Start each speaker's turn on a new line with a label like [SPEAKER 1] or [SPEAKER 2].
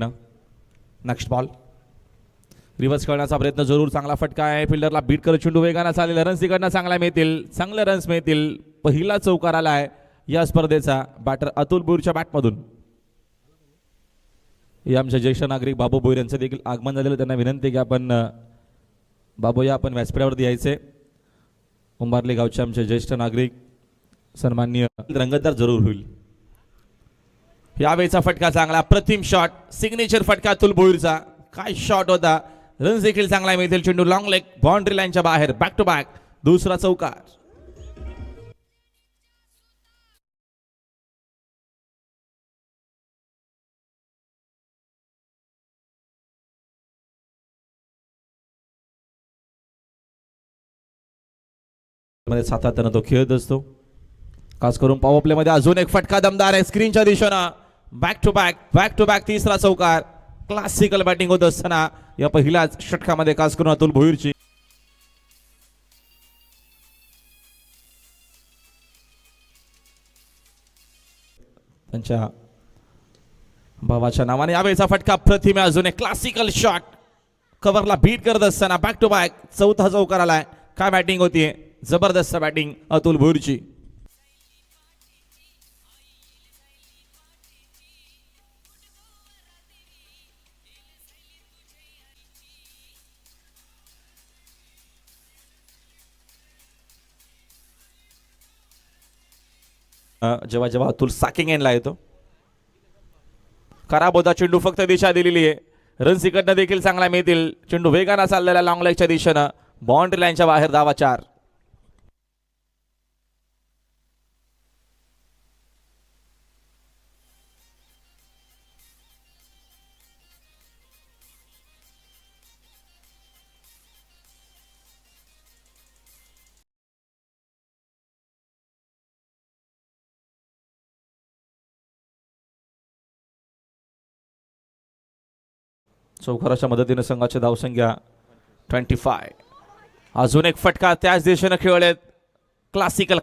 [SPEAKER 1] Next ball reverse करण्याचा प्रयत्न जरूर. चांगला फटका आहे. फिल्डरला बीट करत चेंडू वेगाने चाललेला. रन्स तिकडनं चांगला मिळतील. चांगले रन्स मिळतील. पहिला चौकार आला आहे या स्पर्धेचा बॅटर अतुल भोईरच्या बॅटमधून. या आमच्या ज्येष्ठ नागरिक बाबू भोईर यांचं देखील आगमन झालेलं. त्यांना विनंती की आपण बाबूया आपण व्यासपीठावरती यायचे. उंबारली गावचे आमचे ज्येष्ठ नागरिक सन्माननीय रंगतदार जरूर होईल. यावेळेचा फटका चांगला. प्रतिम शॉट. सिग्नेचर फटका अतुल भोईरचा. काय शॉट होता. रन्स देखील चांगला मिळतील. चेंडू लॉंग लेग बाउंड्री लाईनच्या बाहेर. बॅक टू बॅक दुसरा चौकार. मध्ये सातत्यानं तो खेळत असतो. खास करून पॉवर प्ले मध्ये अजून एक फटका दमदार आहे स्क्रीनच्या दिशेनं. बॅक टू बॅक तिसरा चौकार. क्लासिकल बॅटिंग होत असताना या पहिल्याच षटकामध्ये खास करून अतुल भोईरची त्यांच्या भावाच्या नावाने. यावेळेचा फटका प्रतिमे. अजून एक क्लासिकल शॉट. कव्हरला बीट करत असताना बॅक टू बॅक चौथा चौकार आलाय. काय बॅटिंग होतीये. जबरदस्त बॅटिंग अतुल भोईरची. जेव्हा जेव्हा अतुल साकिंग एनला येतो. खराब होता चेंडू. फक्त दिशा दिलेली आहे. रन्स इकडनं देखील चांगला मिळतील. चेंडू वेगानं चाललेला लॉंग लेगच्या दिशेनं. बाउंड्री लाईनच्या बाहेर. धावा 4. चौकाराच्या मदतीने संघाची धावसंख्या 25. अजून एक फटका त्याच दिशेनं खेळलेत. क्लासिकल